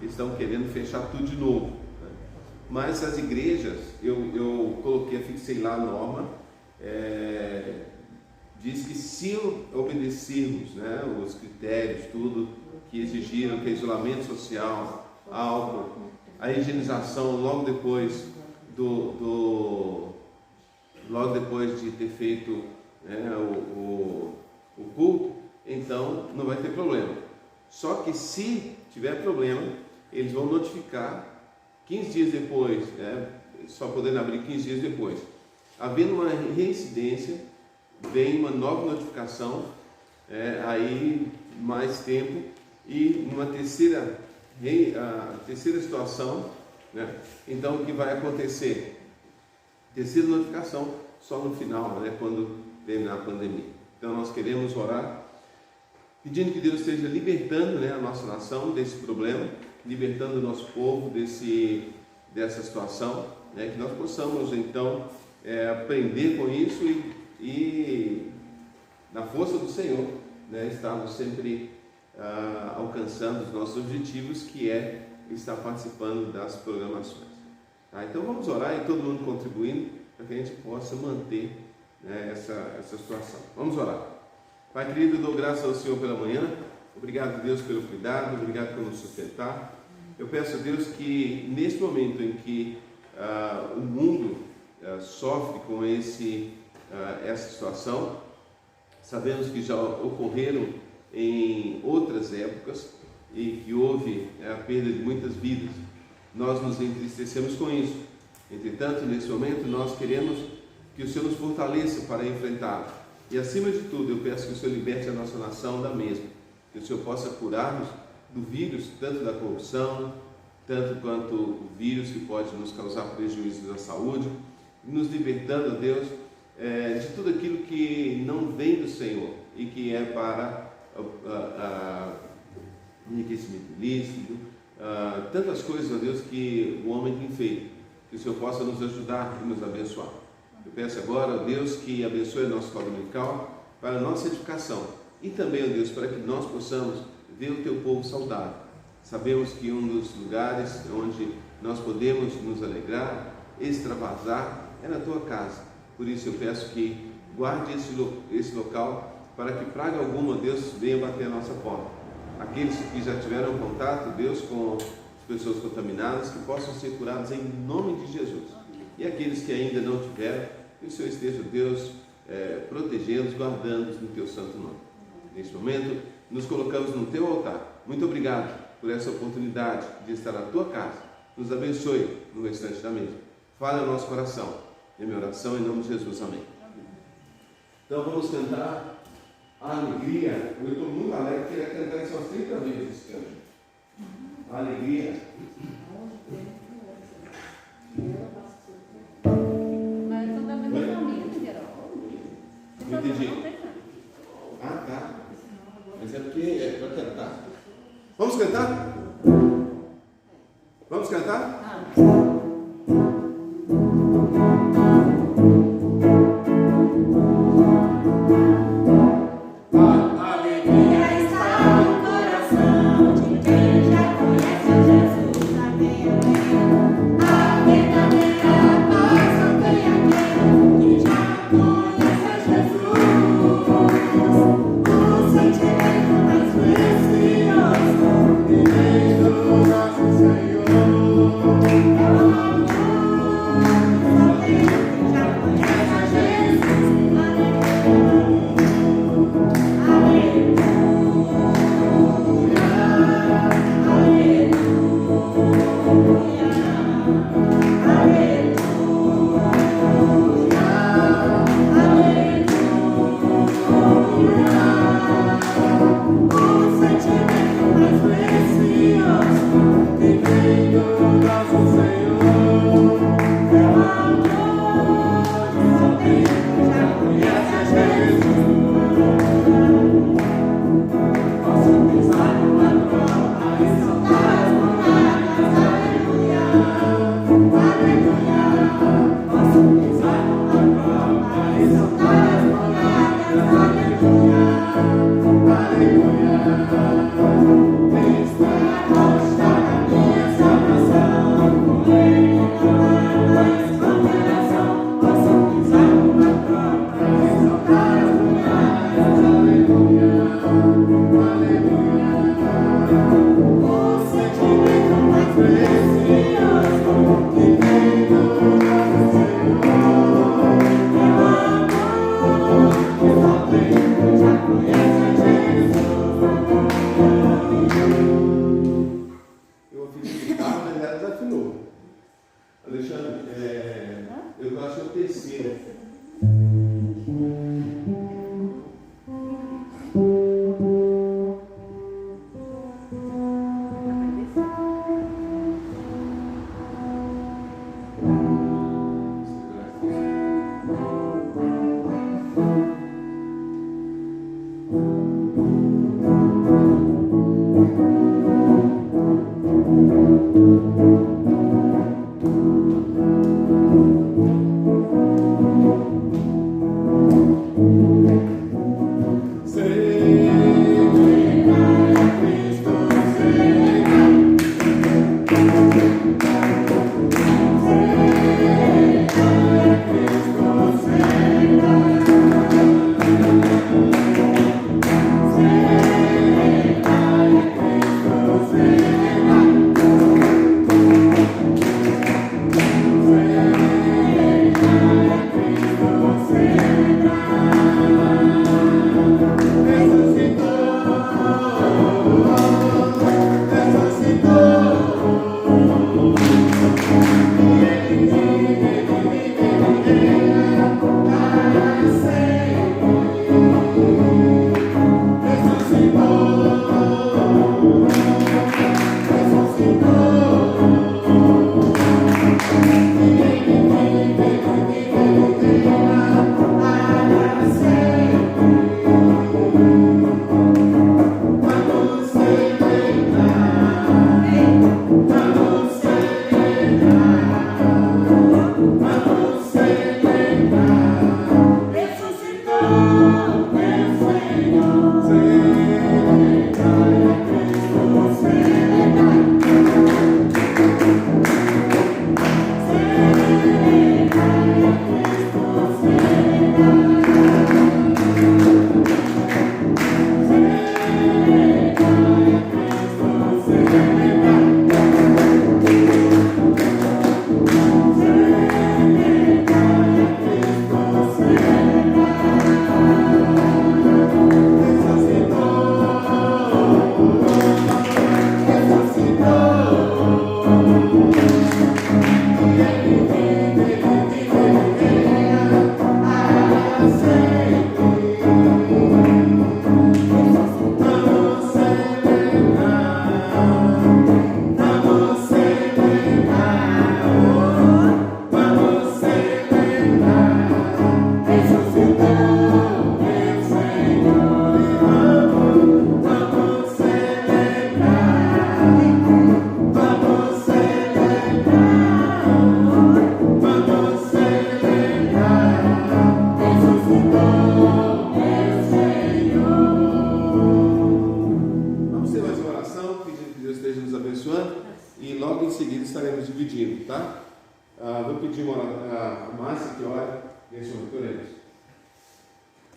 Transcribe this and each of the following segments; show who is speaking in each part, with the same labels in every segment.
Speaker 1: estão querendo fechar tudo de novo, né? Mas as igrejas, eu coloquei, fixei lá a norma, diz que se obedecermos, né, os critérios, tudo que exigiram, que é isolamento social, álcool, a higienização logo depois logo depois de ter feito, né, o culto, então não vai ter problema. Só que se tiver problema, eles vão notificar 15 dias depois, né, só podendo abrir 15 dias depois. Havendo uma reincidência, vem uma nova notificação, aí mais tempo, e uma terceira situação, né? Então o que vai acontecer? Terceira notificação só no final, né, quando terminar a pandemia. Então nós queremos orar, pedindo que Deus esteja libertando, né, a nossa nação desse problema, libertando o nosso povo dessa situação, né, que nós possamos então aprender com isso e na força do Senhor, né, estarmos sempre alcançando os nossos objetivos, que é estar participando das programações. Tá? Então vamos orar e todo mundo contribuindo para que a gente possa manter, né, essa situação. Vamos orar. Pai querido, eu dou graças ao Senhor pela manhã. Obrigado, Deus, pelo cuidado, obrigado por nos sustentar. Eu peço a Deus que neste momento em que o mundo sofre com essa situação, sabemos que já ocorreram em outras épocas e que houve a perda de muitas vidas. Nós nos entristecemos com isso. Entretanto, nesse momento, nós queremos que o Senhor nos fortaleça para enfrentá-lo. E acima de tudo, eu peço que o Senhor liberte a nossa nação da mesma. Que o Senhor possa curar-nos do vírus, tanto da corrupção, tanto quanto o vírus que pode nos causar prejuízo da saúde, nos libertando, Deus, de tudo aquilo que não vem do Senhor e que é para enriquecimento ilícito, tantas coisas, ó Deus, que o homem tem feito. Que o Senhor possa nos ajudar e nos abençoar. Eu peço agora, ó Deus, que abençoe a nossa escola dominical para a nossa edificação e também, ó Deus, para que nós possamos ver o Teu povo saudável. Sabemos que um dos lugares onde nós podemos nos alegrar, extravasar, é na Tua casa. Por isso eu peço que guarde esse local para que praga alguma, Deus, venha bater a nossa porta. Aqueles que já tiveram contato, Deus, com as pessoas contaminadas, que possam ser curados em nome de Jesus. E aqueles que ainda não tiveram, que o Senhor esteja, Deus, protegendo-os, guardando-os no Teu santo nome. Neste momento, nos colocamos no Teu altar. Muito obrigado por essa oportunidade de estar na Tua casa. Nos abençoe no restante da mesa. Fale ao nosso coração. É minha oração em nome de Jesus. Amém. Então vamos cantar a alegria. Eu estou muito alegre, queria cantar isso umas 30 vezes esse canto. A alegria.
Speaker 2: Mas eu da minha família,
Speaker 1: Não entendi. Ah, tá. Mas é porque é para cantar. Vamos cantar? Vamos cantar?
Speaker 3: Senhor.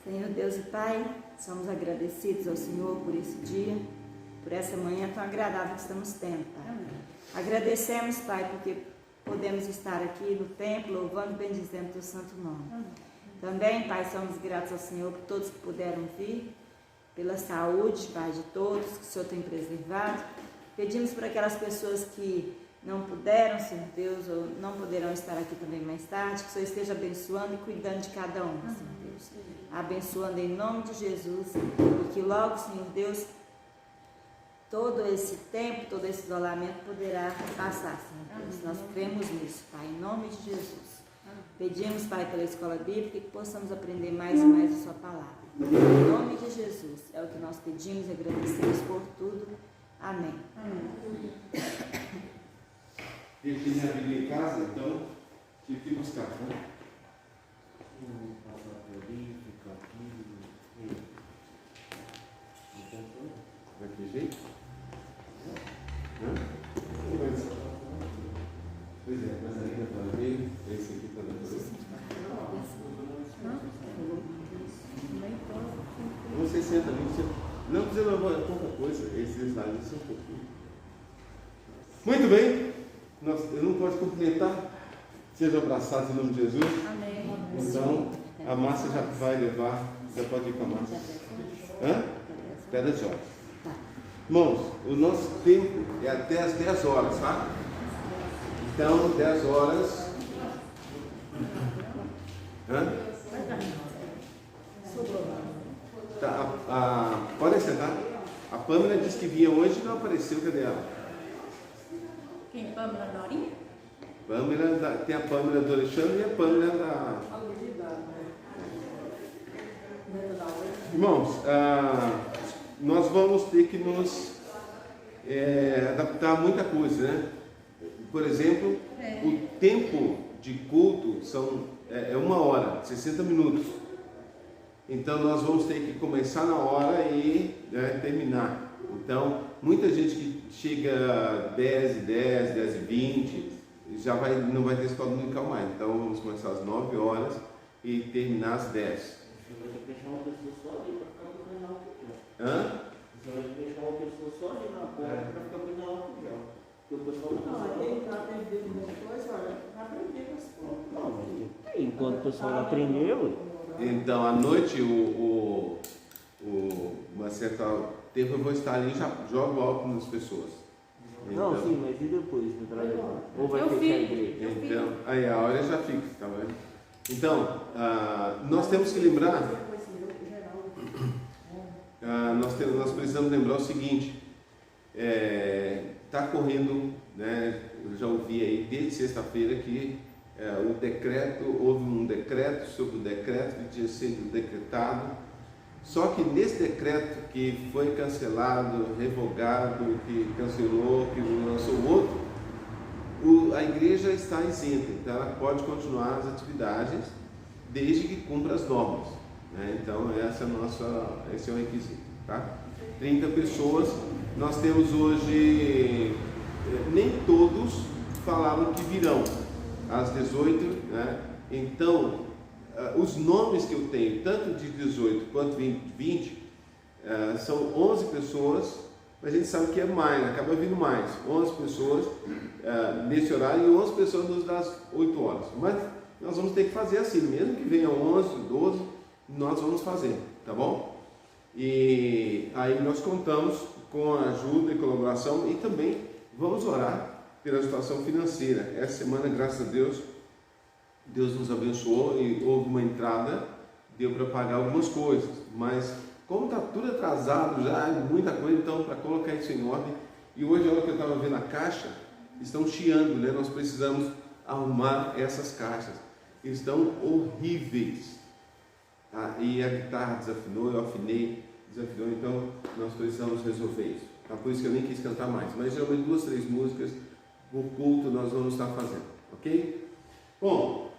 Speaker 3: Senhor Deus e Pai, somos agradecidos ao Senhor por esse dia, por essa manhã tão agradável que estamos tendo, Pai. Agradecemos, Pai, porque podemos estar aqui no templo, louvando e bendizendo o teu santo nome. Também, Pai, somos gratos ao Senhor por todos que puderam vir, pela saúde, Pai, de todos que o Senhor tem preservado. Pedimos por aquelas pessoas que não puderam, Senhor Deus, ou não poderão estar aqui também mais tarde, que o Senhor esteja abençoando e cuidando de cada um, Senhor Deus. Abençoando em nome de Jesus, e que logo, Senhor Deus, todo esse tempo, todo esse isolamento poderá passar, Senhor Deus. Nós cremos nisso, Pai, em nome de Jesus. Pedimos, Pai, pela escola bíblica, que possamos aprender mais e mais a sua palavra. Em nome de Jesus, é o que nós pedimos e agradecemos por tudo. Amém.
Speaker 1: Ele tinha a Bíblia em casa, então tive que buscar, né? Daquele jeito? Pois é, mas ainda para ver, esse aqui está dando para você senta ali, você... não precisa levar pouca coisa, esses lados são um pouquinho. Muito bem, eu não posso completar. Sejam abraçados em nome de Jesus.
Speaker 2: Amém.
Speaker 1: Então, a Márcia já vai levar, já pode ir com a Márcia. Até 10 horas. Irmãos, o nosso tempo é até as 10 horas, tá? Então, 10 horas. Tá, podem sentar. A Pâmela disse que vinha hoje e não apareceu. Cadê ela?
Speaker 2: Quem? Pâmela Dorinha?
Speaker 1: Pâmela, tem a Pâmela do Alexandre e a Pâmela da... Irmãos, nós vamos ter que nos adaptar a muita coisa, né? Por exemplo, o tempo de culto é 1 hora, 60 minutos. Então nós vamos ter que começar na hora e terminar. Então, muita gente que chega 10h10, 10h20, não vai ter escola dominical mais. Então vamos começar às 9 horas e terminar às 10.
Speaker 4: Você vai deixar uma pessoa só ali para ficar cuidando lá com o João.
Speaker 1: Hã?
Speaker 4: Você vai deixar uma pessoa só ali na porta para ficar cuidando lá com o João. Porque o pessoal não mas enquanto o pessoal não aprendeu.
Speaker 1: Então, à noite, uma certa tempo eu vou estar ali e já jogo algo nas pessoas. Então,
Speaker 4: Não, sim, mas e depois de trabalhar? Ou vai fechar a igreja?
Speaker 1: Então, aí a hora já fica, tá vendo? Então, nós temos que lembrar, nós precisamos lembrar o seguinte, está correndo, né, eu já ouvi aí desde sexta-feira que houve um decreto sobre o decreto que tinha sido decretado, só que nesse decreto que foi cancelado, revogado, que cancelou, que lançou outro, a igreja está isenta, então ela pode continuar as atividades desde que cumpra as normas, né? Então esse é o requisito, tá? 30 pessoas, nós temos hoje, nem todos falaram que virão às 18, né? Então, os nomes que eu tenho, tanto de 18 quanto 20, são 11 pessoas, mas a gente sabe que é mais, acaba vindo mais, 11 pessoas nesse horário e 11 pessoas das 8 horas, mas nós vamos ter que fazer assim, mesmo que venham 11, 12, nós vamos fazer, tá bom? E aí nós contamos com a ajuda e colaboração e também vamos orar pela situação financeira. Essa semana, graças a Deus, Deus nos abençoou e houve uma entrada, deu para pagar algumas coisas, mas como está tudo atrasado já, muita coisa, então para colocar isso em ordem, e hoje a hora que eu estava vendo a caixa, estão chiando, né? Nós precisamos arrumar essas caixas, estão horríveis, tá? E a guitarra desafinou, eu afinei, desafinou, então nós precisamos resolver isso, tá? Por isso que eu nem quis cantar mais, mas geralmente 2, 3 músicas por culto nós vamos estar fazendo, ok? Bom,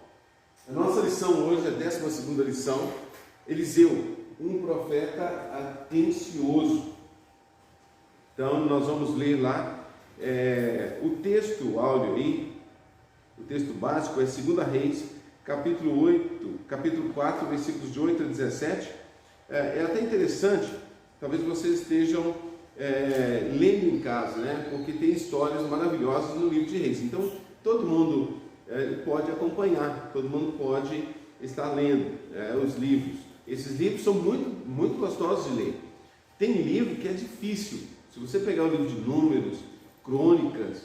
Speaker 1: a nossa lição hoje é a 12ª lição, Eliseu, um profeta atencioso. Então nós vamos ler lá o texto áudio aí, o texto básico é 2 Reis, capítulo 4, versículos de 8 a 17. É até interessante, talvez vocês estejam lendo em casa, né? Porque tem histórias maravilhosas no livro de Reis. Então todo mundo pode acompanhar, todo mundo pode estar lendo os livros. Esses livros são muito, muito gostosos de ler. Tem livro que é difícil. Se você pegar o livro de Números, Crônicas,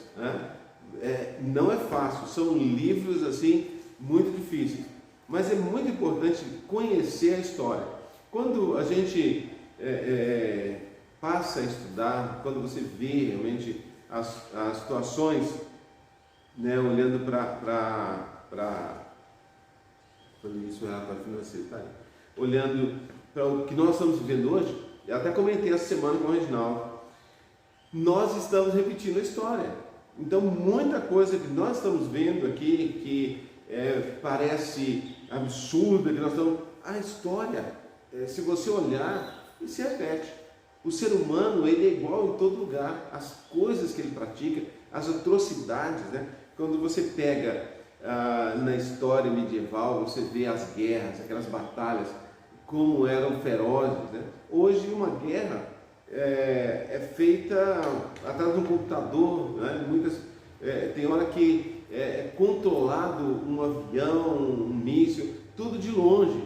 Speaker 1: não é fácil. São livros assim muito difíceis. Mas é muito importante conhecer a história. Quando a gente passa a estudar, quando você vê realmente as situações, né, olhando para isso para financeiro, tá aí. Olhando para o que nós estamos vivendo hoje, eu até comentei essa semana com o Reginaldo, nós estamos repetindo a história. Então muita coisa que nós estamos vendo aqui que parece absurda, que nós estamos, a história, se você olhar, ele se repete. O ser humano, ele é igual em todo lugar, as coisas que ele pratica, as atrocidades, né? Quando você pega na história medieval, você vê as guerras, aquelas batalhas, como eram ferozes, né? Hoje uma guerra é feita atrás de um computador, né? Tem hora que é controlado um avião, um míssil, tudo de longe.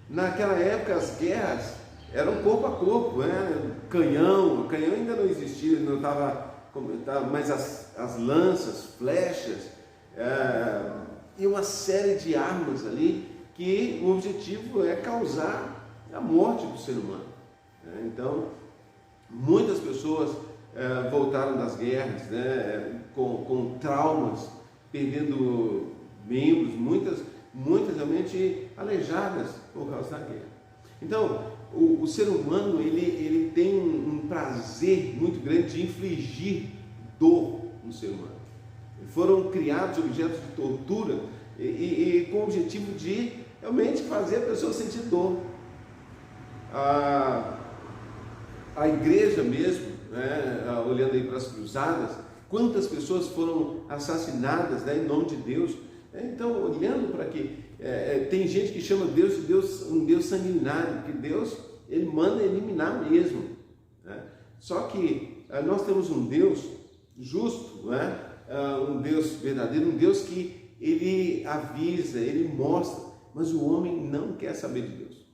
Speaker 1: Naquela época as guerras eram corpo a corpo, né? Canhão ainda não existia, não estava, mas as lanças, flechas, e uma série de armas ali que o objetivo é causar a morte do ser humano. Então, muitas pessoas voltaram das guerras, né, com traumas, perdendo membros, muitas realmente aleijadas por causa da guerra. Então, o ser humano ele tem um prazer muito grande de infligir dor no ser humano. Foram criados objetos de tortura e com o objetivo de realmente fazer a pessoa sentir dor. A igreja mesmo, né, olhando aí para as cruzadas, quantas pessoas foram assassinadas, né, em nome de Deus. Então, olhando para que tem gente que chama Deus de um Deus sanguinário, porque Deus ele manda eliminar mesmo, né? Só que nós temos um Deus justo, né? Um Deus verdadeiro, um Deus que ele avisa, ele mostra, mas o homem não quer saber de Deus.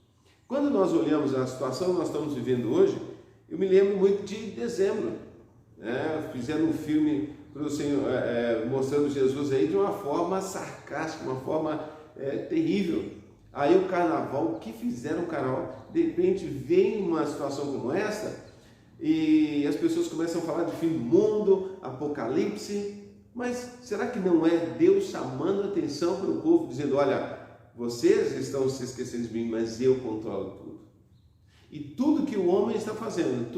Speaker 1: Quando nós olhamos a situação que nós estamos vivendo hoje, eu me lembro muito de dezembro, né? Fizeram um filme para o Senhor, mostrando Jesus aí de uma forma sarcástica, uma forma terrível. Aí o carnaval, o que fizeram o carnaval? De repente vem uma situação como essa e as pessoas começam a falar de fim do mundo, apocalipse, mas será que não é Deus chamando a atenção para o povo, dizendo, olha, vocês estão se esquecendo de mim, mas eu controlo tudo. E tudo que o homem está fazendo,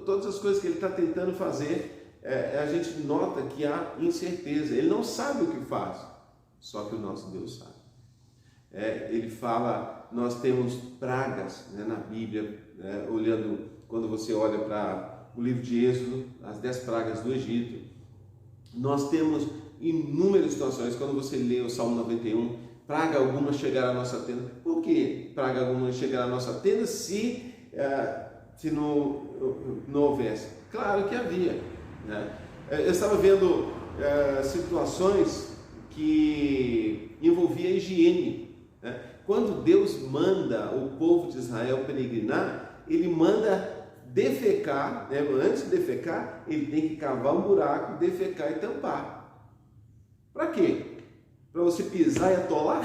Speaker 1: todas as coisas que ele está tentando fazer, a gente nota que há incerteza. Ele não sabe o que faz, só que o nosso Deus sabe. Ele fala, nós temos pragas, né, na Bíblia, né, olhando, quando você olha para o livro de Êxodo, as 10 pragas do Egito, nós temos inúmeras situações. Quando você lê o Salmo 91, praga alguma chegará à nossa tenda. Por que praga alguma chegará à nossa tenda se não houvesse? Claro que havia, né? Eu estava vendo situações que envolviam a higiene, né? Quando Deus manda o povo de Israel peregrinar, ele manda defecar, né? Antes de defecar, ele tem que cavar um buraco, defecar e tampar. Para quê? Para você pisar e atolar?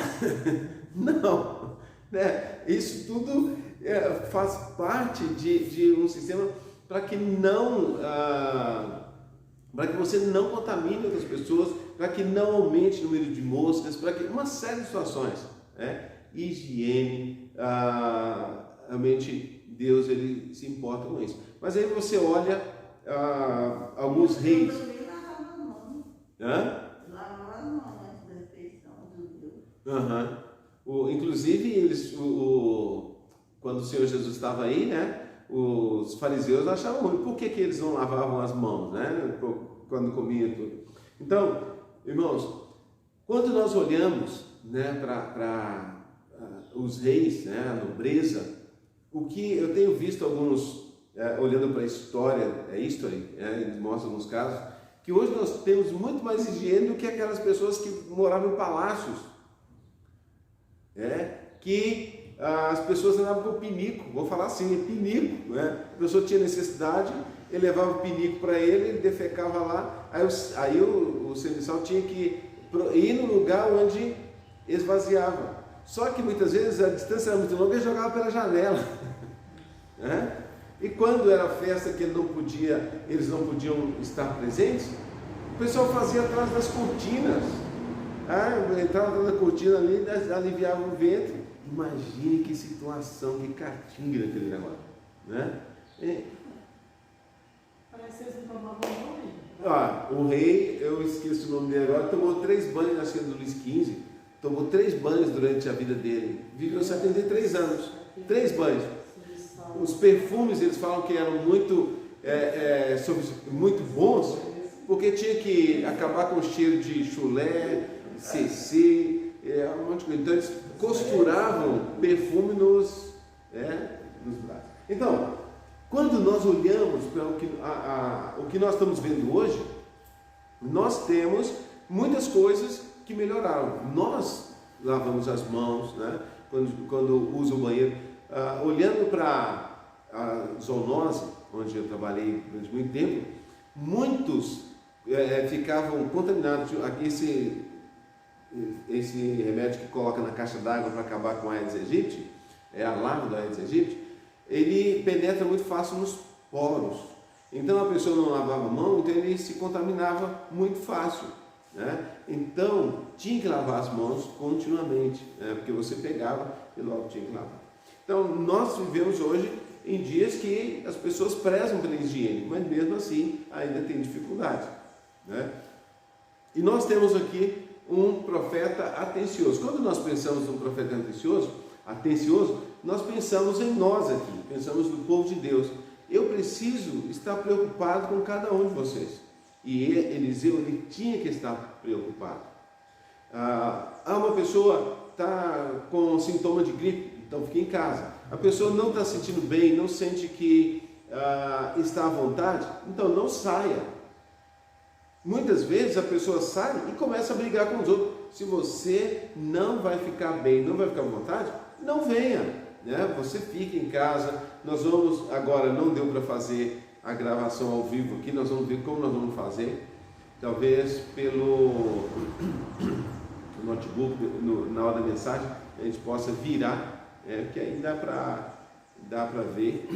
Speaker 1: Não, né? Isso tudo faz parte de um sistema para que você não contamine outras pessoas, para que não aumente o número de moscas, para que uma série de situações, né? Higiene, realmente Deus ele se importa com isso. Mas aí você olha alguns reis. Inclusive quando o Senhor Jesus estava aí, né, os fariseus achavam ruim. Por que eles não lavavam as mãos, né, quando comiam tudo? Então, irmãos, quando nós olhamos, né, para os reis, né, a nobreza, o que eu tenho visto alguns, olhando para a história, mostra alguns casos, que hoje nós temos muito mais higiene do que aquelas pessoas que moravam em palácios, que as pessoas andavam com pinico, vou falar assim, pinico, né? A pessoa tinha necessidade, ele levava o pinico para ele defecava lá, aí o serviçal tinha que ir no lugar onde esvaziava. Só que muitas vezes a distância era muito longa e jogava pela janela, né? E quando era festa que eles não podiam estar presentes, o pessoal fazia atrás das cortinas, entrava atrás da cortina ali, aliviava o ventre. Imagine que situação, que catinga naquele negócio, né?
Speaker 5: Parece que eles não tomavam banho.
Speaker 1: O rei, eu esqueci o nome dele agora, tomou 3 banhos, acho que é do Luís XV, tomou 3 banhos durante a vida dele, viveu 73 anos, 3 banhos. Os perfumes, eles falam que eram muito bons, porque tinha que acabar com o cheiro de chulé, CC, um monte de coisa. Então eles costuravam perfume nos braços. Então, Quando nós olhamos para o que nós estamos vendo hoje, nós temos muitas coisas que melhoraram. Nós lavamos as mãos, né? quando usa o banheiro. Olhando para a zoonose, onde eu trabalhei durante muito tempo, muitos ficavam contaminados. Aqui esse remédio que coloca na caixa d'água para acabar com a Aedes aegypti, a larva da Aedes aegypti, ele penetra muito fácil nos poros. Então a pessoa não lavava a mão, então ele se contaminava muito fácil, né? Então tinha que lavar as mãos continuamente, né? Porque você pegava e logo tinha que lavar. Então nós vivemos hoje em dias que as pessoas prezam pela higiene, mas mesmo assim ainda tem dificuldade, né? E nós temos aqui um profeta atencioso. Quando nós pensamos num profeta atencioso, nós pensamos em nós aqui, pensamos no povo de Deus. Eu preciso estar preocupado com cada um de vocês. E Eliseu, ele tinha que estar preocupado. Uma pessoa está com sintoma de gripe, então fique em casa. A pessoa não está se sentindo bem, não sente que está à vontade, então não saia. Muitas vezes a pessoa sai e começa a brigar com os outros. Se você não vai ficar bem, não vai ficar à vontade, não venha, né? Você fica em casa. Nós vamos, agora não deu para fazer a gravação ao vivo aqui, nós vamos ver como nós vamos fazer. Talvez pelo notebook, na hora da mensagem, a gente possa virar, que aí dá para ver.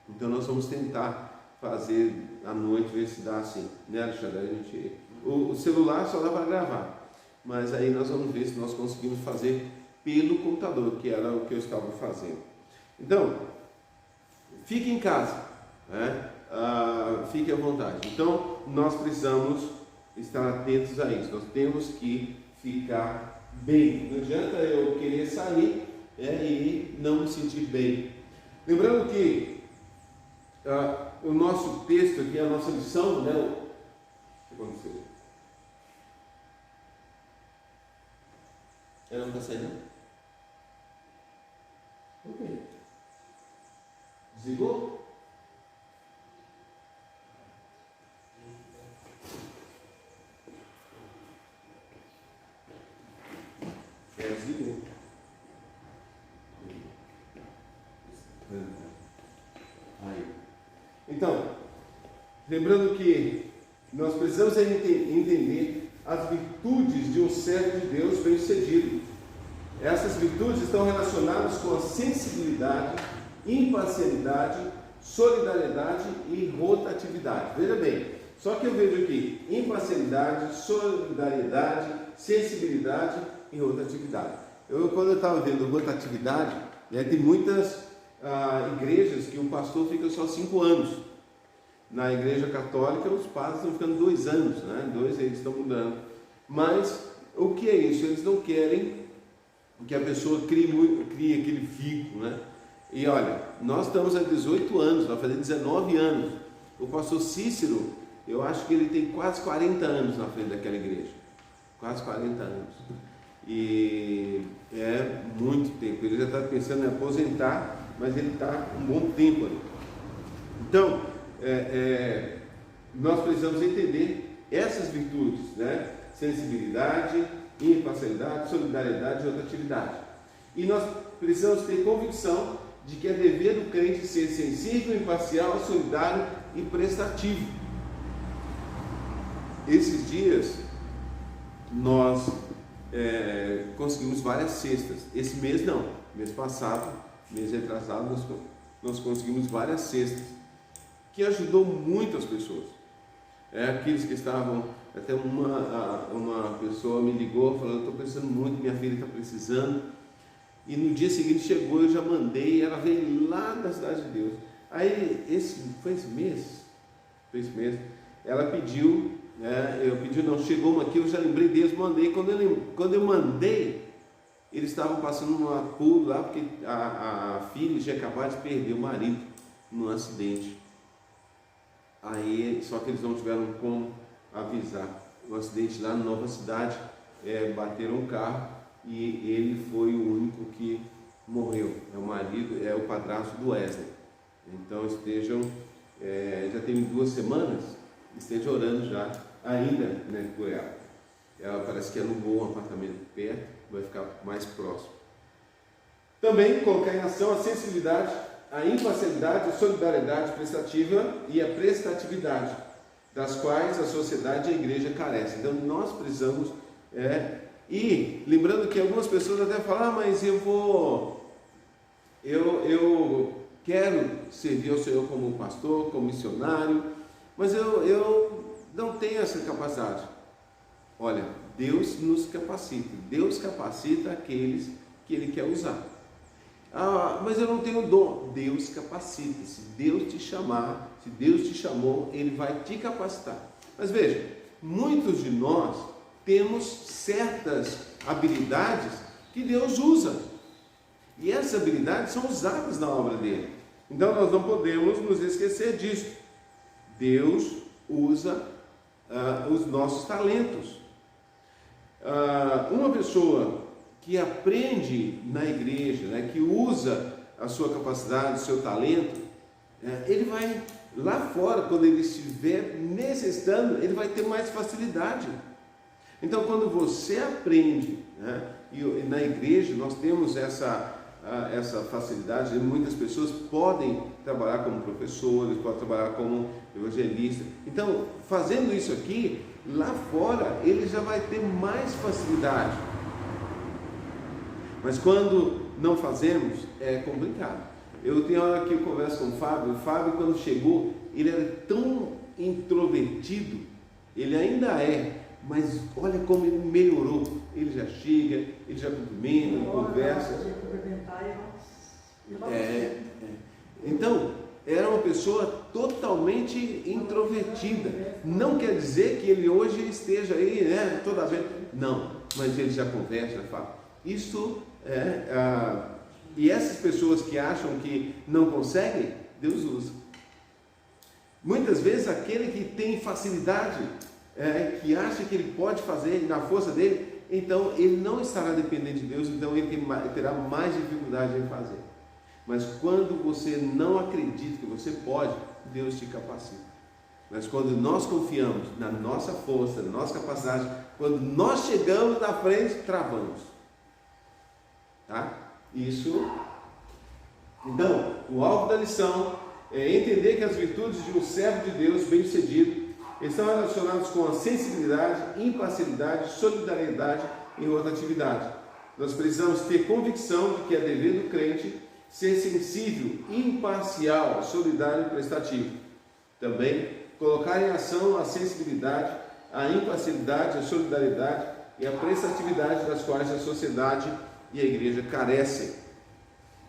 Speaker 1: Então nós vamos tentar fazer à noite, ver se dá assim, né, Alexandre? O celular só dá para gravar, mas aí nós vamos ver se nós conseguimos fazer pelo computador, que era o que eu estava fazendo. Então, fique em casa, né? Fique à vontade. Então, nós precisamos estar atentos a isso. Nós temos que ficar bem. Não adianta eu querer sair e não me sentir bem. Lembrando que o nosso texto aqui, a nossa lição, né? O que aconteceu? Ela não está saindo? Ok. Desligou? Desligou. Aí. Então, lembrando que nós precisamos entender as virtudes de um servo de Deus bem-sucedido. Essas virtudes estão relacionadas com a sensibilidade, imparcialidade, solidariedade e rotatividade. Veja bem, só que eu vejo aqui imparcialidade, solidariedade, sensibilidade e rotatividade. Quando eu estava vendo rotatividade, tem muitas igrejas que o pastor fica só 5 anos. Na igreja católica, os padres estão ficando 2 anos, né? 2 eles estão mudando. Mas o que é isso? Eles não querem que a pessoa crie aquele vínculo, né? E olha, nós estamos há 18 anos, vai fazer 19 anos. O pastor Cícero, eu acho que ele tem quase 40 anos na frente daquela igreja. Quase 40 anos. E é muito tempo. Ele já está pensando em aposentar, mas ele está um bom tempo ali. Então, nós precisamos entender essas virtudes, né? Sensibilidade, imparcialidade, solidariedade e rotatividade. E nós precisamos ter convicção de que é dever do crente ser sensível, imparcial, solidário e prestativo. Esses dias nós conseguimos várias cestas. Esse mês não, mês passado, mês retrasado, nós conseguimos várias cestas, que ajudou muito as pessoas. Aqueles que estavam, até uma pessoa me ligou falando: estou precisando muito, minha filha está precisando. E no dia seguinte chegou, eu já mandei, ela veio lá da Cidade de Deus. Aí, foi esse mês, ela pediu, chegou uma aqui, eu já lembrei deles, mandei. Quando eu mandei, eles estavam passando um apuro lá, porque a filha tinha acabado de perder o marido num acidente. Aí, só que eles não tiveram como avisar. O acidente lá na Nova Cidade, bateram um carro e ele foi o único que morreu. É o marido, é o padrasto do Wesley. Então estejam, já tem 2 semanas, estejam orando já, ainda, né, por ela. Ela parece que alugou um apartamento perto, vai ficar mais próximo. Também colocar em ação a sensibilidade, a imparcialidade, a solidariedade prestativa e a prestatividade, das quais a sociedade e a igreja carecem. Então nós precisamos, e lembrando que algumas pessoas até falam, mas eu quero servir ao Senhor como pastor, como missionário, mas eu não tenho essa capacidade. Olha, Deus nos capacita, Deus capacita aqueles que Ele quer usar. Mas eu não tenho dom. Deus capacita. Se Deus te chamar, se Deus te chamou, Ele vai te capacitar. Mas veja, muitos de nós temos certas habilidades que Deus usa. E essas habilidades são usadas na obra dele. Então nós não podemos nos esquecer disso. Deus usa os nossos talentos. Uma pessoa que aprende na igreja, né, que usa a sua capacidade, o seu talento, ele vai lá fora, quando ele estiver necessitando, ele vai ter mais facilidade. Então, quando você aprende, né, e na igreja nós temos essa facilidade, muitas pessoas podem trabalhar como professores, podem trabalhar como evangelistas. Então, fazendo isso aqui, lá fora, ele já vai ter mais facilidade. Mas quando não fazemos, é complicado. Eu tenho hora que eu converso com o Fábio quando chegou, ele era tão introvertido, ele ainda mas olha como ele melhorou. Ele já chega, ele já cumprimenta, ele conversa. Então, era uma pessoa totalmente introvertida. Não quer dizer que ele hoje esteja aí, né, toda vez. Não, mas ele já conversa, já fala. Isso e essas pessoas que acham que não conseguem, Deus usa. Muitas vezes aquele que tem facilidade, que acha que ele pode fazer na força dele, então ele não estará dependente de Deus, então ele terá mais dificuldade em fazer. Mas quando você não acredita que você pode, Deus te capacita. Mas quando nós confiamos na nossa força, na nossa capacidade, quando nós chegamos na frente, travamos. Tá? Isso. Então, o alvo da lição é entender que as virtudes de um servo de Deus bem-sucedido estão relacionadas com a sensibilidade, imparcialidade, solidariedade e rotatividade. Nós precisamos ter convicção de que é dever do crente ser sensível, imparcial, solidário e prestativo. Também colocar em ação a sensibilidade, a imparcialidade, a solidariedade e a prestatividade das quais a sociedade e a igreja carecem.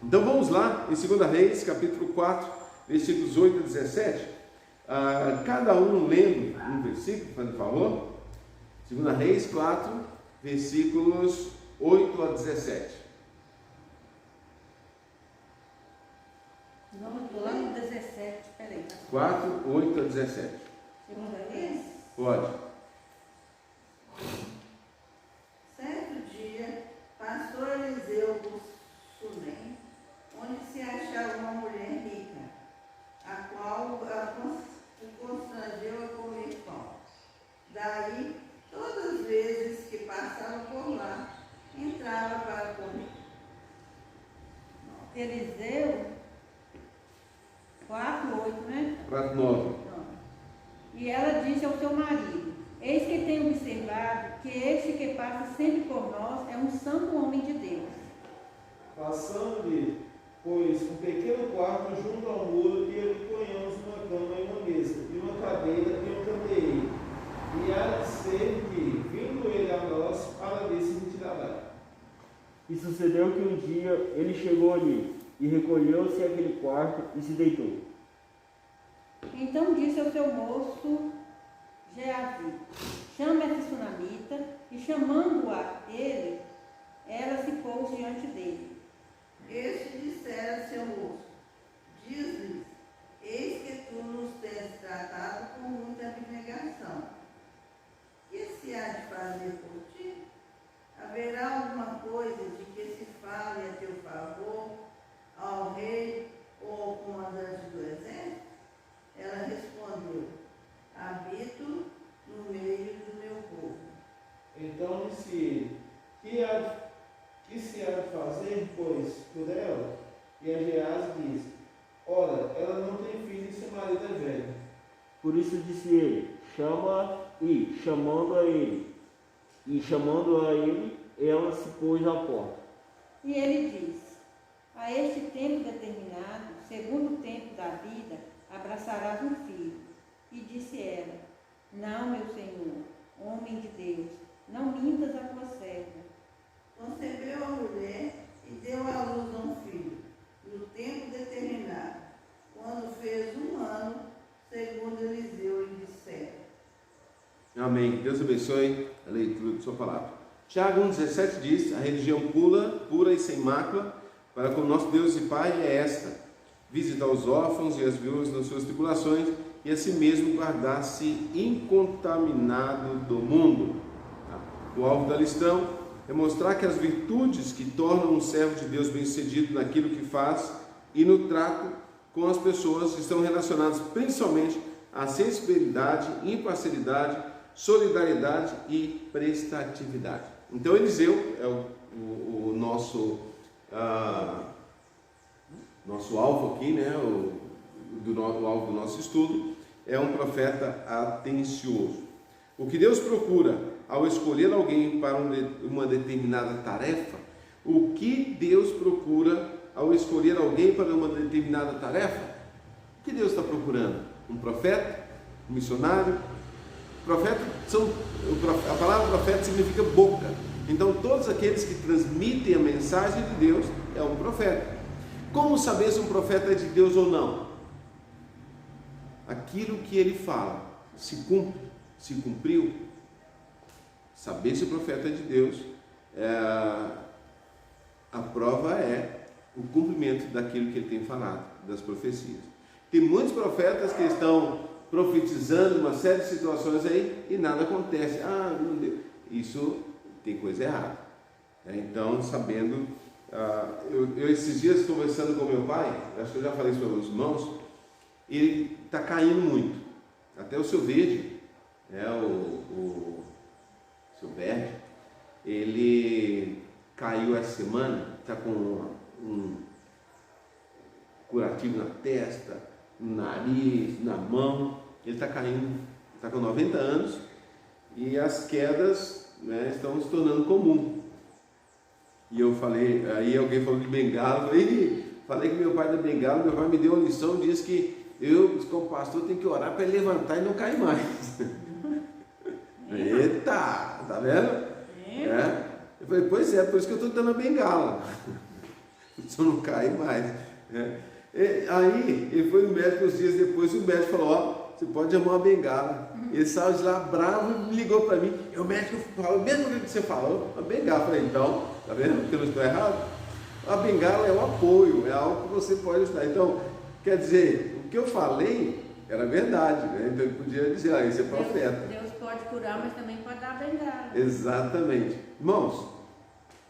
Speaker 1: Então vamos lá, em 2 Reis, capítulo 4, versículos 8 a 17. Cada um lendo um versículo, por favor. 2 Reis 4, versículos 8 a 17.
Speaker 2: Não, eu estou lá no 17, peraí.
Speaker 1: 4, 8 a 17.
Speaker 2: Segunda vez?
Speaker 1: Pode.
Speaker 6: Certo dia, passou Eliseu por Sunem, onde se achava uma mulher rica, a qual o constrangeu a comer pão. Daí, todas as vezes que passava por lá, entrava para comer.
Speaker 2: Eliseu 4, 8, né?
Speaker 1: 4, 9.
Speaker 2: E ela disse ao seu marido: eis que tenho observado que este que passa sempre por nós é um santo homem de Deus.
Speaker 7: Passando-lhe, pois, um pequeno quarto junto ao muro, e ele ponhamos uma cama e uma mesa, e uma cadeira e um candeeiro. E há de ser que, vindo ele a nós, para ver se retirará.
Speaker 4: E sucedeu que um dia ele chegou ali, e recolheu-se àquele quarto e se deitou.
Speaker 2: Então disse ao seu moço Geazi: chama essa sunamita. E chamando-a ele, ela se pôs diante dele.
Speaker 6: Este dissera a seu moço: diz-lhes, eis que tu nos tens tratado com muita abnegação. Que se há de fazer por ti? Haverá alguma coisa de que se fale a teu favor, ao rei ou ao comandante
Speaker 4: chamando a ele, ela se pôs à porta.
Speaker 2: E ele disse: a este tempo determinado, segundo o tempo da vida, abraçarás um filho. E disse ela: não, meu Senhor, homem de Deus, não mintas a tua serva.
Speaker 6: Concebeu a mulher e deu à luz a um filho, no tempo determinado, quando fez 1 ano, segundo Eliseu lhe dissera.
Speaker 1: Amém. Deus abençoe a leitura de sua palavra. Tiago 1,17 diz: a religião pura e sem mácula para com nosso Deus e Pai é esta: visitar os órfãos e as viúvas nas suas tribulações e a si mesmo guardar-se incontaminado do mundo. O alvo da lição é mostrar que as virtudes que tornam um servo de Deus bem-sucedido naquilo que faz e no trato com as pessoas estão relacionadas principalmente à sensibilidade, imparcialidade, solidariedade e prestatividade. Então Eliseu é o nosso alvo aqui, né? O alvo do nosso estudo, é um profeta atencioso. O que Deus procura ao escolher alguém para uma determinada tarefa, o que Deus procura ao escolher alguém para uma determinada tarefa? O que Deus está procurando? Um profeta? Um missionário? A palavra profeta significa boca. Então todos aqueles que transmitem a mensagem de Deus é um profeta. Como saber se um profeta é de Deus ou não? Aquilo que ele fala se cumpre, se cumpriu. Saber se o profeta é de Deus, a prova é o cumprimento daquilo que ele tem falado, das profecias. Tem muitos profetas que estão profetizando uma série de situações aí e nada acontece. Meu Deus, isso tem coisa errada. Então, sabendo, eu esses dias conversando com meu pai, acho que eu já falei isso para os irmãos, ele está caindo muito. Até o seu Verde, o seu Verde, ele caiu essa semana, está com um curativo na testa, no nariz, na mão. Ele está caindo, está com 90 anos e as quedas, né, estão se tornando comum. E eu falei, aí alguém falou de bengala, falei que meu pai da bengala, meu pai me deu uma lição, disse que eu, como pastor, tenho que orar para ele levantar e não cair mais. Eita, tá vendo? Eu falei, pois é, por isso que eu estou dando a bengala. Se eu não cair mais. Aí ele foi no médico uns dias depois, o médico falou, você pode arrumar uma bengala. Ele saiu de lá bravo e me ligou para mim. O médico falou, mesmo que você falou, uma bengala. Eu falei, então, tá vendo que eu não estou errado? A bengala é um apoio, é algo que você pode ajudar. Então, quer dizer, o que eu falei era verdade, né? Então ele podia dizer, esse é profeta.
Speaker 2: Deus pode curar, mas também pode dar bengala.
Speaker 1: Exatamente. Irmãos,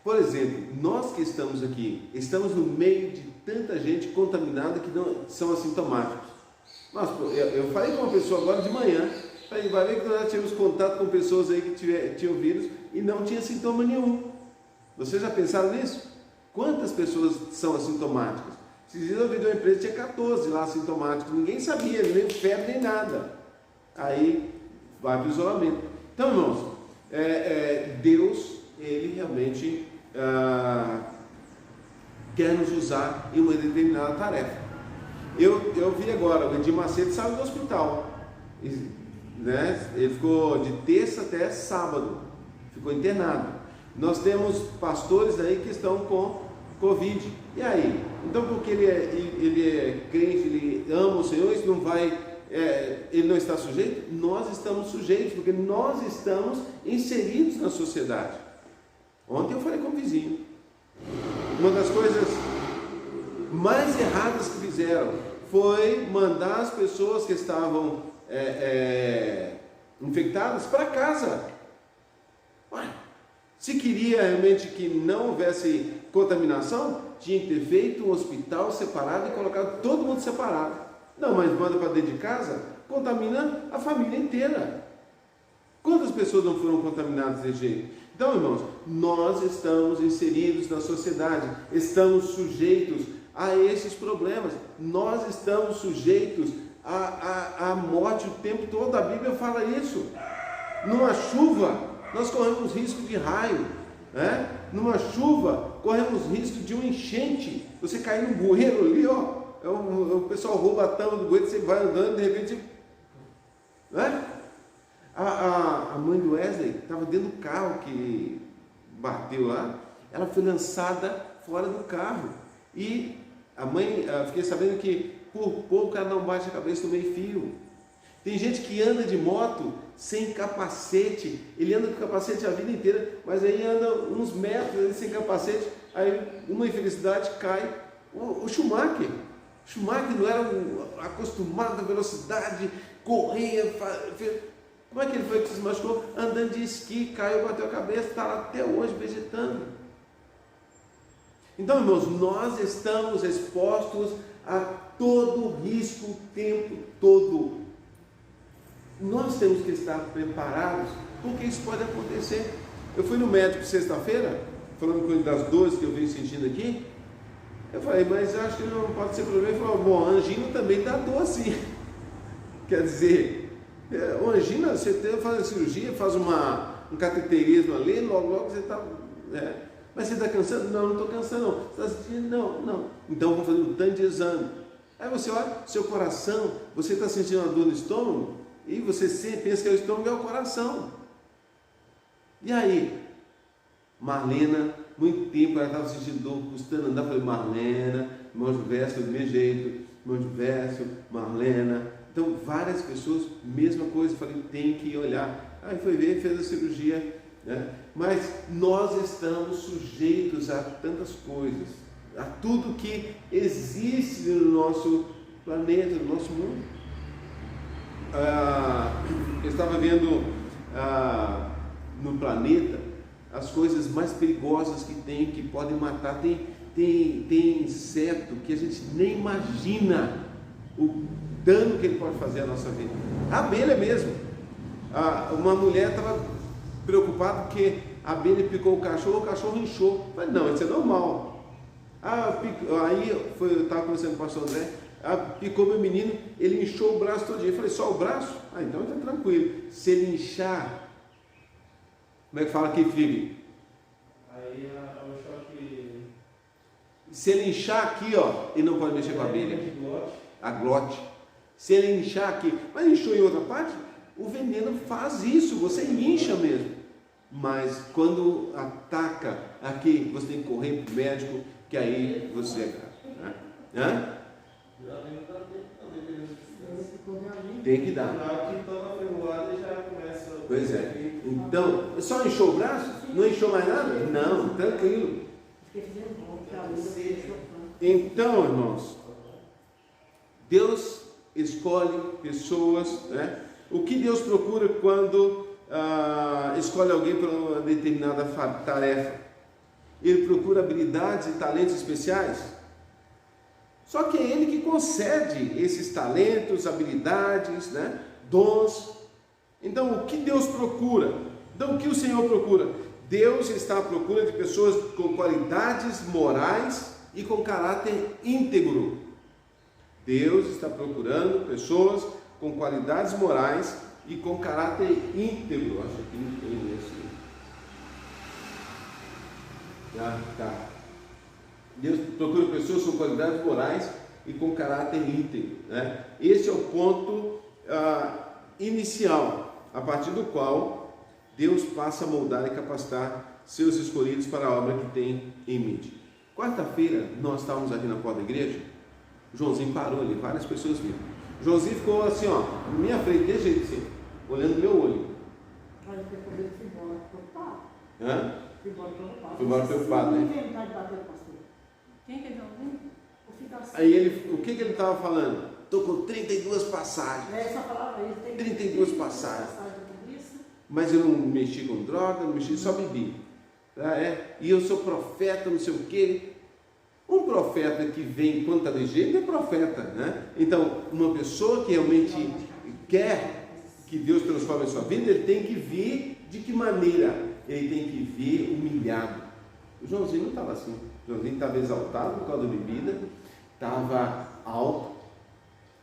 Speaker 1: por exemplo, nós que estamos aqui, estamos no meio de tanta gente contaminada que não são assintomáticos. Mas, eu falei com uma pessoa agora de manhã, falei, vai ver que nós já tínhamos contato com pessoas aí que tinham vírus e não tinha sintoma nenhum. Vocês já pensaram nisso? Quantas pessoas são assintomáticas? Esses dias eu vi de uma empresa, tinha 14 lá assintomáticos, ninguém sabia, nem febre, nem nada. Aí vai para o isolamento. Então, irmãos, Deus, Ele realmente quer nos usar em uma determinada tarefa. Eu vi agora, o Edir Macedo saiu do hospital, né? Ele ficou de terça até sábado, ficou internado. Nós temos pastores aí que estão com Covid. E aí? Então, porque ele é crente, ele ama o Senhor, isso não vai, ele não está sujeito? Nós estamos sujeitos, porque nós estamos inseridos na sociedade. Ontem eu falei com o vizinho. Uma das coisas mais erradas que fizeram foi mandar as pessoas que estavam infectadas para casa. Ué, se queria realmente que não houvesse contaminação, tinha que ter feito um hospital separado e colocado todo mundo separado. Não, mas manda para dentro de casa, contamina a família inteira. Quantas pessoas não foram contaminadas desse jeito? Então, irmãos, nós estamos inseridos na sociedade, estamos sujeitos a esses problemas, nós estamos sujeitos a morte o tempo todo. A Bíblia fala isso. Numa chuva, nós corremos risco de raio, né? Numa chuva, corremos risco de uma enchente. Você cair no bueiro ali, ó, o pessoal rouba a tampa do bueiro, você vai andando, de repente, né? A mãe do Wesley estava dentro do carro que bateu lá, ela foi lançada fora do carro. E a mãe, fiquei sabendo que por pouco ela não bate a cabeça no meio-fio. Tem gente que anda de moto sem capacete, ele anda com capacete a vida inteira, mas aí anda uns metros sem capacete, aí uma infelicidade cai. O Schumacher não era acostumado à velocidade, corria, como é que ele foi que se machucou? Andando de esqui, caiu, bateu a cabeça, está lá até hoje vegetando. Então, irmãos, nós estamos expostos a todo risco o tempo todo. Nós temos que estar preparados, porque isso pode acontecer. Eu fui no médico sexta-feira, falando com ele das dores que eu venho sentindo aqui. Eu falei, mas eu acho que não pode ser problema. Ele falou, bom, a angina também dá dor sim. Quer dizer, a angina, você faz a cirurgia, faz um cateterismo ali, logo você está... mas você está cansando? Não, não estou cansando não. Você está sentindo? Não. Então vamos fazer um tanto de exame. Aí você olha, seu coração, você está sentindo uma dor no estômago, e você pensa que é o estômago, é o coração. E aí? Marlena, muito tempo ela estava sentindo dor, custando andar. Eu falei, Marlena, irmão Gilverso, do mesmo jeito, irmão Gilverso, Marlena. Então, várias pessoas, mesma coisa. Eu falei, tem que olhar. Aí foi ver, fez a cirurgia, né? Mas nós estamos sujeitos a tantas coisas, a tudo que existe no nosso planeta, no nosso mundo. Eu estava vendo no planeta as coisas mais perigosas que tem, que podem matar. Tem inseto que a gente nem imagina o dano que ele pode fazer à nossa vida. A abelha mesmo. Uma mulher estava preocupada porque a abelha picou o cachorro inchou. Eu falei, não, isso é normal. Aí eu estava conversando com o pastor André, picou meu menino, ele inchou o braço todo dia. Eu falei, só o braço? Então está tranquilo. Se ele inchar, como é que fala aqui, Felipe?
Speaker 7: Aí o choque.
Speaker 1: Se ele inchar aqui, ó, ele não pode mexer com a abelha. A glote. Se ele inchar aqui, mas inchou em outra parte, o veneno faz isso, você incha mesmo. Mas quando ataca aqui, você tem que correr para o médico, que aí você é grave. Né? Tem que dar. Pois é. Então, só inchou o braço? Não inchou mais nada? Não, tranquilo. Então, irmãos, Deus escolhe pessoas, né? O que Deus procura quando escolhe alguém para uma determinada tarefa? Ele procura habilidades e talentos especiais. Só que é Ele que concede esses talentos, habilidades, né? Dons. Então, o que Deus procura? Então, o que o Senhor procura? Deus está à procura de pessoas com qualidades morais e com caráter íntegro. Deus está procurando pessoas com qualidades morais e com caráter íntegro. Acho que não tem isso. Tá. Deus procura pessoas com qualidades morais e com caráter íntegro, né? Esse é o ponto inicial, a partir do qual Deus passa a moldar e capacitar seus escolhidos para a obra que tem em mente. Quarta-feira, nós estávamos aqui na porta da igreja, o Joãozinho parou ali, várias pessoas viram. O Joãozinho ficou assim, ó, na minha frente, desse jeito assim, olhando no meu olho. Hã? Foi embora preocupado, né?
Speaker 2: Quem que é Joãozinho?
Speaker 1: Aí o que ele estava falando? Estou com 32 passagens.
Speaker 5: Essa palavra aí tem
Speaker 1: 32 passagens. Mas eu não mexi com droga, não mexi, só bebi. E eu sou profeta, não sei o quê. Um profeta que vem quando está de jeito é profeta, né? Então, uma pessoa que realmente quer que Deus transforme a sua vida, ele tem que vir de que maneira? Ele tem que vir humilhado. O Joãozinho não estava assim. O Joãozinho estava exaltado por causa da bebida, estava alto.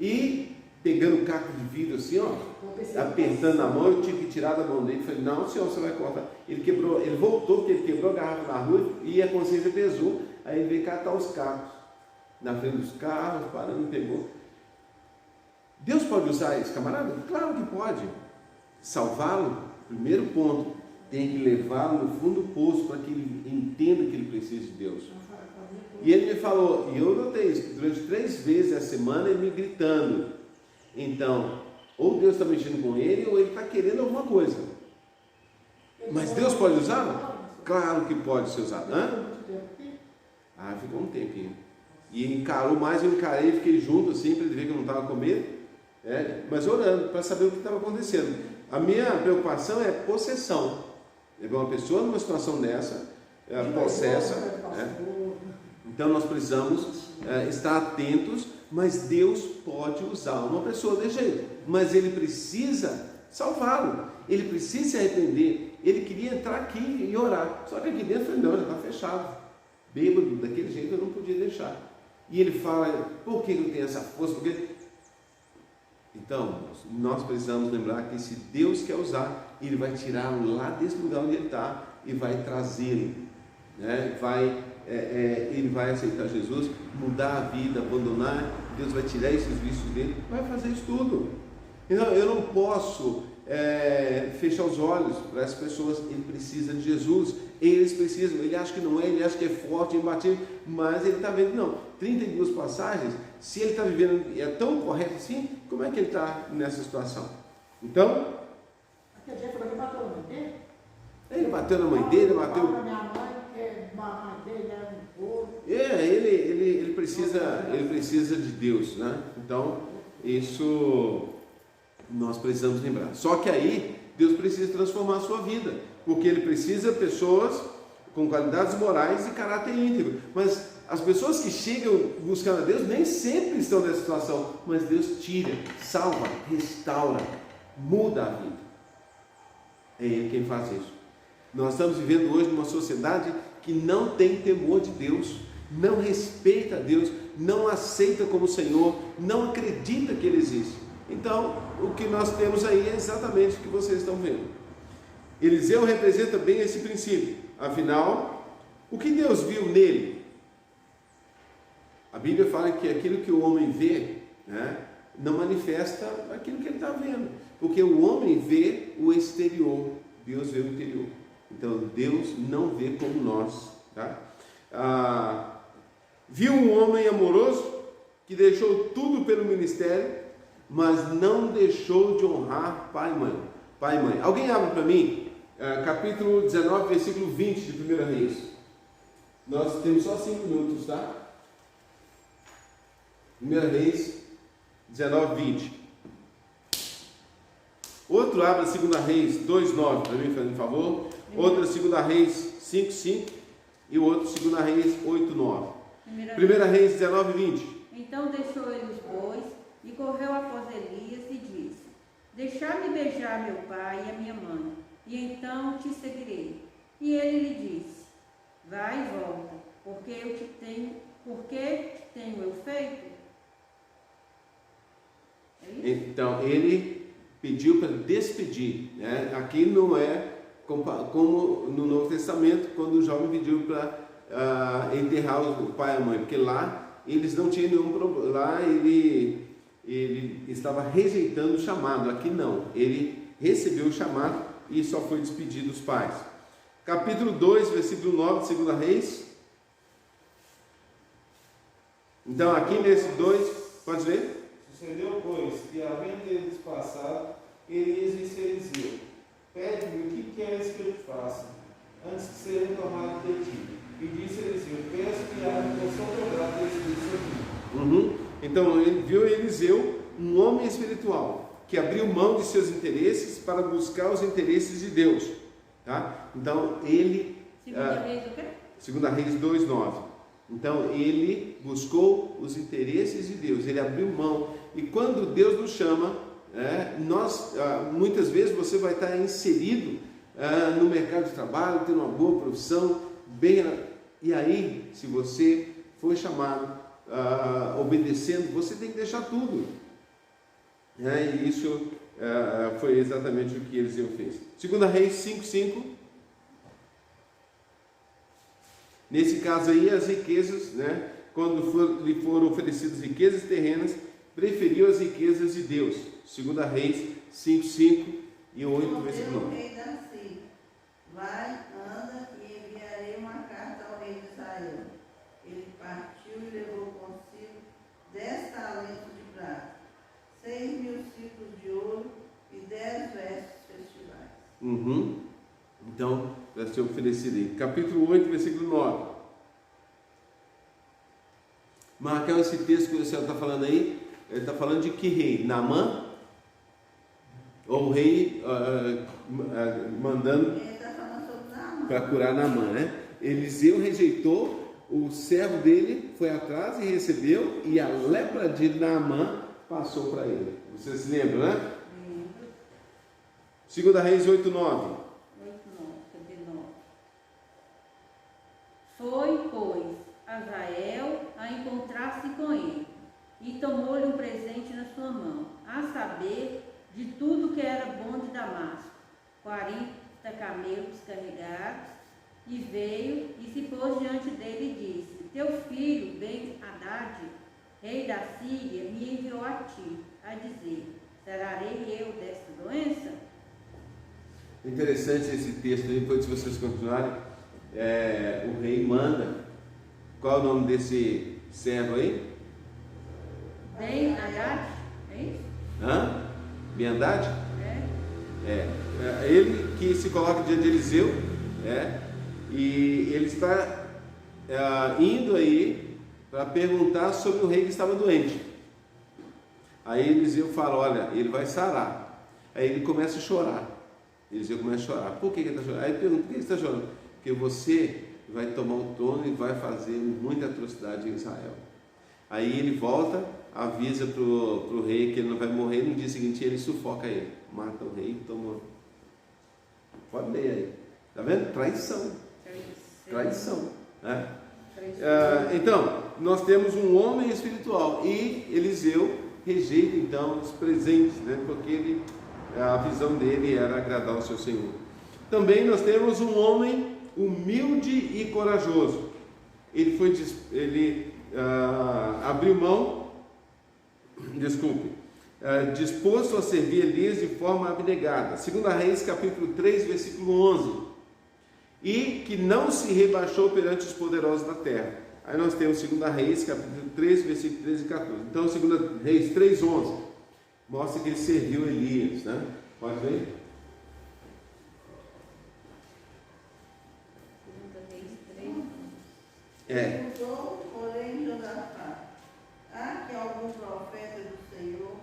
Speaker 1: E pegando o caco de vidro assim, ó, apertando na mão. Eu tive que tirar da mão dele. Falei, não, senhor, você vai cortar. Ele voltou, porque ele quebrou a garrafa na rua e a consciência pesou. Aí ele veio catar os cacos na frente dos carros, parando, pegou. Deus pode usar esse camarada? Claro que pode. Salvá-lo, primeiro ponto, tem que levá-lo no fundo do poço para que ele entenda que ele precisa de Deus. E ele me falou, e eu notei isso, durante 3 vezes a semana ele me gritando. Então, ou Deus está mexendo com ele, ou ele está querendo alguma coisa. Mas Deus pode usá-lo? Claro que pode ser usado. Ah, ficou um tempinho. E encarou mais, eu encarei, fiquei junto assim, para ele ver que eu não estava com medo. Mas orando, para saber o que estava acontecendo. A minha preocupação é possessão. Levar uma pessoa numa situação dessa, possessa. Então nós precisamos estar atentos, mas Deus pode usar uma pessoa de jeito. Mas ele precisa salvá-lo. Ele precisa se arrepender. Ele queria entrar aqui e orar. Só que aqui dentro, eu falei, não, já está fechado. Bêbado, daquele jeito eu não podia deixar. E ele fala, por que eu tenho essa força? Então, nós precisamos lembrar que se Deus quer usar, Ele vai tirá-lo lá desse lugar onde ele está e vai trazê-lo. Ele vai aceitar Jesus, mudar a vida, abandonar. Deus vai tirar esses vícios dele, vai fazer isso tudo. Então, eu não posso fechar os olhos para essas pessoas. Ele precisa de Jesus. Eles precisam, ele acha que não é, ele acha que é forte, imbatível, mas ele está vendo, não, 32 passagens, se ele está vivendo e é tão correto assim, como é que ele está nessa situação? Então, ele bateu na mãe dele, bateu. Ele precisa de Deus, né? Então, isso nós precisamos lembrar. Só que aí, Deus precisa transformar a sua vida, porque Ele precisa de pessoas com qualidades morais e caráter íntegro. Mas as pessoas que chegam buscando a Deus nem sempre estão nessa situação, mas Deus tira, salva, restaura, muda a vida. É Ele quem faz isso. Nós estamos vivendo hoje numa sociedade que não tem temor de Deus, não respeita a Deus, não aceita como Senhor, não acredita que Ele existe. Então, o que nós temos aí é exatamente o que vocês estão vendo. Eliseu representa bem esse princípio. Afinal, o que Deus viu nele? A Bíblia fala que aquilo que o homem vê, não manifesta aquilo que ele está vendo. Porque o homem vê o exterior, Deus vê o interior. Então, Deus não vê como nós. Viu um homem amoroso que deixou tudo pelo ministério, mas não deixou de honrar pai e mãe. Alguém abre para mim, capítulo 19, versículo 20 de 1 Reis. Nós temos só 5 minutos, tá? 1 Reis 19, 20. Outro abra 2 Reis 2,9 para mim, fazendo um favor. Outra 2 Reis 5,5 e o outro 2 Reis 8,9. 1 Reis 19, 20.
Speaker 2: Então deixou ele os bois e correu após Elias e disse: deixai-me beijar meu pai e a minha mãe, e então te seguirei. E ele lhe disse: vai e volta, porque te tenho eu feito?
Speaker 1: Então ele pediu para despedir, Aqui não é como no Novo Testamento, quando o jovem pediu para enterrar o pai e a mãe, porque lá eles não tinham nenhum problema, lá ele estava rejeitando o chamado. Aqui não, ele recebeu o chamado e só foi despedido dos pais. Capítulo 2, versículo 9 de 2 Reis. Então aqui nesse 2, pode ler?
Speaker 7: Sucedeu, pois, que havendo eles passado, Elias disse a Eliseu: pede-me o que queres que eu te faça, antes de ser reclamado de ti. E disse a Eliseu: peço que haja porção dobrada desse Espírito.
Speaker 1: Então ele viu Eliseu, um homem espiritual, que abriu mão de seus interesses para buscar os interesses de Deus. Então ele...
Speaker 2: 2 Reis o quê?
Speaker 1: 2 Reis 2,9. Então ele buscou os interesses de Deus, ele abriu mão. E quando Deus nos chama, muitas vezes você vai estar inserido no mercado de trabalho, tendo uma boa profissão, e aí, se você for chamado, obedecendo, você tem que deixar tudo. E isso foi exatamente o que Eliseu fez. 2 Reis 5:5. Nesse caso aí, as riquezas, né, quando lhe foram oferecidas riquezas terrenas, preferiu as riquezas de Deus. 2 Reis 5:5 e 8, versículo 9.
Speaker 6: O rei da Síria: vai, anda, e enviarei uma carta ao rei de Israel. Ele partiu e levou consigo 10 talentos de prata, 6.000 ciclos de ouro e 10 vestes festivais.
Speaker 1: Então, vai ser oferecido aí. Capítulo 8, versículo 9. Marcão, esse texto que o senhor está falando aí, ele está falando de que rei? Naamã? Ou o rei mandando
Speaker 6: Ele está falando sobre Naamã.
Speaker 1: para curar Naamã, né? Eliseu rejeitou, o servo dele foi atrás e recebeu, e a lepra de Naamã passou para ele. Vocês se lembram, né? 2 Reis 8:9.
Speaker 2: 8:9. Foi, pois, Azael a encontrar-se com ele, e tomou-lhe um presente na sua mão, a saber, de tudo que era bom de Damasco, 40 camelos carregados, e veio e se pôs diante dele e disse: teu filho Ben-Hadad, rei da Síria, me enviou a ti, a dizer: sararei eu desta doença?
Speaker 1: Interessante esse texto aí, depois se vocês continuarem, o rei manda. Qual é o nome desse servo aí?
Speaker 2: Ben-Hadad, é isso?
Speaker 1: Ben-Hadad?
Speaker 2: É.
Speaker 1: Ele que se coloca diante de Eliseu, e ele está indo aí para perguntar sobre o rei que estava doente. Aí Eliseu fala: olha, ele vai sarar. Aí ele começa a chorar. Eliseu começa a chorar. Por que ele está chorando? Aí ele pergunta: por que ele está chorando? Porque você vai tomar o trono e vai fazer muita atrocidade em Israel. Aí ele volta, avisa para o rei que ele não vai morrer. No dia seguinte ele sufoca ele, mata o rei e toma. Pode ler aí, tá vendo? Traição, né? Então nós temos um homem espiritual, e Eliseu rejeita então os presentes, né? Porque a visão dele era agradar ao seu Senhor. Também nós temos um homem humilde e corajoso. Ele abriu mão, disposto a servir Elias de forma abnegada. 2 Reis capítulo 3, versículo 11. E que não se rebaixou perante os poderosos da terra. Aí nós temos 2 Reis capítulo 3, versículo 13 e 14. Então 2 Reis 3, 11 mostra que ele serviu Elias, né? Pode ver?
Speaker 2: 2 Reis 3.
Speaker 6: Perguntou, porém, Josafá: há que algum profeta do Senhor,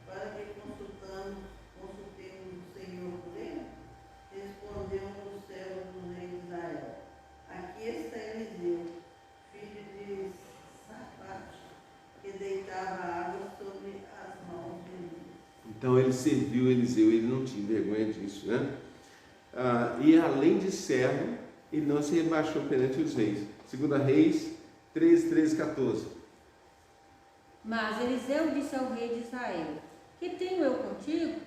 Speaker 6: para que consultemos o Senhor por ele? Respondeu o servo do rei de Israel: aqui está Eliseu, filho de Safate, que deitava água sobre as mãos de Elias.
Speaker 1: Então ele serviu Eliseu, ele não tinha vergonha disso, né? E além de servo, ele não se rebaixou perante os reis. 2 Reis 13, 14.
Speaker 2: Mas Eliseu disse ao rei de Israel: que tenho eu contigo?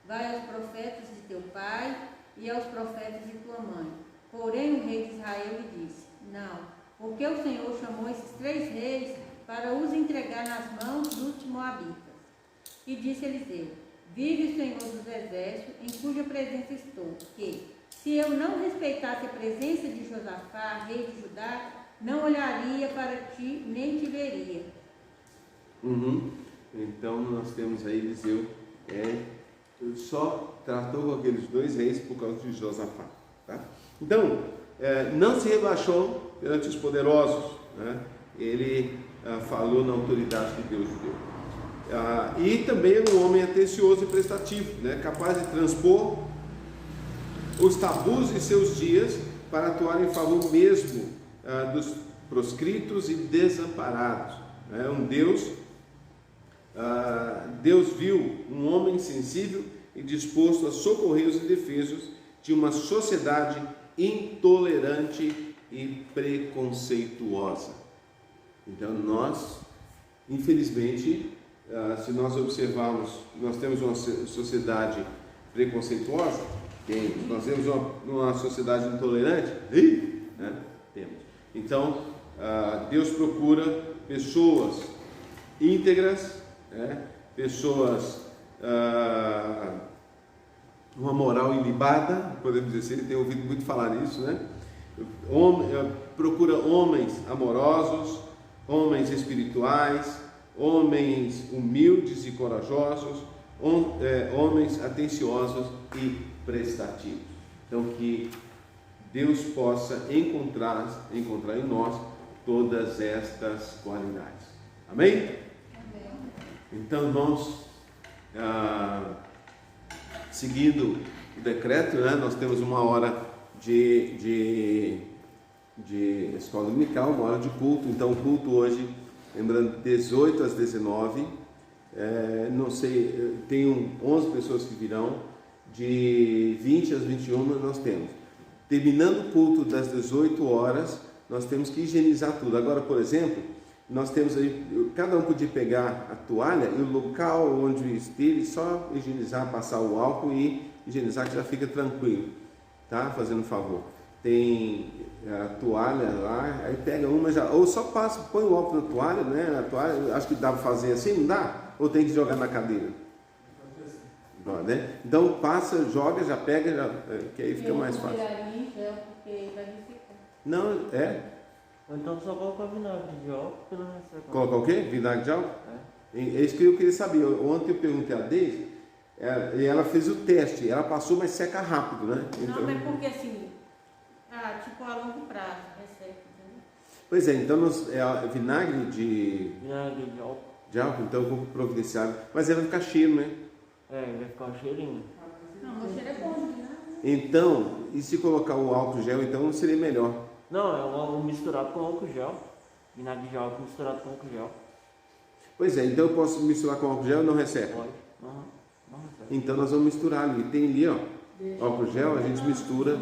Speaker 2: Vai aos profetas de teu pai e aos profetas de tua mãe. Porém o rei de Israel lhe disse: não, porque o Senhor chamou esses 3 reis para os entregar nas mãos dos moabitas. E disse Eliseu: vive o Senhor dos exércitos, em cuja presença estou, que, se eu não respeitasse a presença de Josafá, rei de Judá, não olharia para ti, nem te veria.
Speaker 1: Então nós temos aí Eliseu, só tratou com aqueles 2 reis por causa de Josafá, tá? Então, não se rebaixou perante os poderosos, né? Ele falou na autoridade que Deus deu. E também era um homem atencioso e prestativo, né? Capaz de transpor os tabus de seus dias para atuar em favor mesmo dos proscritos e desamparados. Deus viu um homem sensível e disposto a socorrer os indefesos de uma sociedade intolerante e preconceituosa. Então nós, infelizmente, se nós observarmos, nós temos uma sociedade preconceituosa, temos. Nós temos uma sociedade intolerante, né? Temos. Então, Deus procura pessoas íntegras, né? Pessoas uma moral ilibada, podemos dizer, ele tem ouvido muito falar nisso, né? Procura homens amorosos, homens espirituais, homens humildes e corajosos, homens atenciosos e prestativos. Então, que Deus possa encontrar em nós todas estas qualidades. Amém?
Speaker 2: Amém.
Speaker 1: Então, irmãos, seguindo o decreto, né, nós temos uma hora de escola dominical, uma hora de culto. Então, o culto hoje, lembrando, 18 às 19, não sei, tenho 11 pessoas que virão, de 20 às 21 nós temos. Terminando o culto das 18 horas, nós temos que higienizar tudo. Agora, por exemplo, nós temos aí, cada um podia pegar a toalha e o local onde esteve, só higienizar, passar o álcool e higienizar, que já fica tranquilo, tá? Fazendo um favor. Tem a toalha lá, aí pega uma já, ou só passa, põe o álcool na toalha, né? A toalha, acho que dá para fazer assim, não dá? Ou tem que jogar na cadeira? Né? Então passa, joga, já pega, que aí fica mais fácil. Não,
Speaker 4: Ou então só coloca vinagre de álcool, porque não recebe.
Speaker 1: Colocar o quê? Vinagre de álcool? É isso que eu queria saber. Ontem eu perguntei a Deise, e ela fez o teste, ela passou, mas seca rápido, né? Então,
Speaker 2: não, é porque assim, tipo a longo prazo, recebe.
Speaker 1: Pois é, então vinagre de
Speaker 4: álcool.
Speaker 1: De álcool, então eu vou providenciar, mas ela vai ficar cheiro, né?
Speaker 4: Vai ficar um cheirinho.
Speaker 2: Não, o cheiro é bom, né?
Speaker 1: Então, e se colocar o álcool gel, então seria melhor.
Speaker 4: Não, é um misturado com álcool gel. Vinagre de álcool misturado com álcool gel.
Speaker 1: Pois é, então eu posso misturar com álcool gel e não recebe?
Speaker 4: Pode. Não recebe.
Speaker 1: Então nós vamos misturar ali. Tem ali, ó, álcool gel, a gente mistura.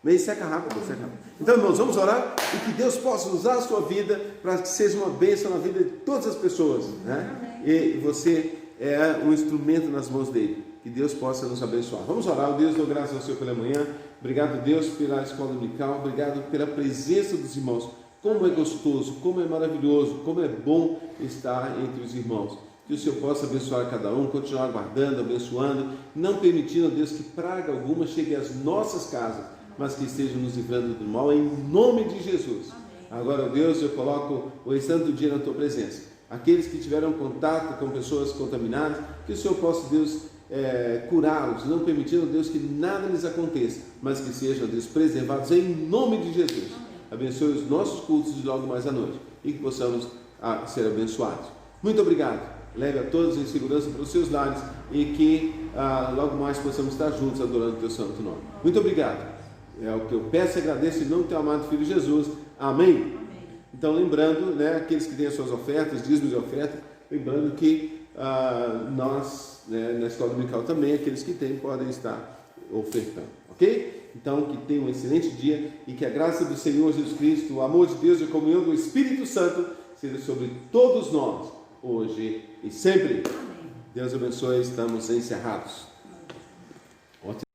Speaker 1: Mas seca rápido, seca rápido. Então, irmãos, vamos orar e que Deus possa usar a sua vida para que seja uma bênção na vida de todas as pessoas, né? E você é um instrumento nas mãos dele. Que Deus possa nos abençoar. Vamos orar. Deus, dou graças ao Senhor pela manhã. Obrigado, Deus, pela escola dominical. Obrigado pela presença dos irmãos. Como é gostoso, como é maravilhoso, como é bom estar entre os irmãos. Que o Senhor possa abençoar cada um, continuar guardando, abençoando, não permitindo, Deus, que praga alguma chegue às nossas casas, mas que esteja nos livrando do mal, em nome de Jesus. Agora, Deus, eu coloco o restante do dia na Tua presença. Aqueles que tiveram contato com pessoas contaminadas, que o Senhor possa, Deus, curá-los, não permitindo, Deus, que nada lhes aconteça, mas que sejam, Deus, preservados em nome de Jesus. Abençoe os nossos cultos de logo mais à noite e que possamos ser abençoados. Muito obrigado. Leve a todos em segurança para os seus lares e que logo mais possamos estar juntos adorando o Teu santo nome. Muito obrigado. É o que eu peço e agradeço em nome do Teu amado Filho Jesus. Amém. Então, lembrando, né, aqueles que têm as suas ofertas, dízimos e ofertas, lembrando que nós, né, na escola dominical também, aqueles que têm podem estar ofertando, ok? Então, que tenham um excelente dia e que a graça do Senhor Jesus Cristo, o amor de Deus e a comunhão do Espírito Santo seja sobre todos nós, hoje e sempre. Deus abençoe, estamos encerrados.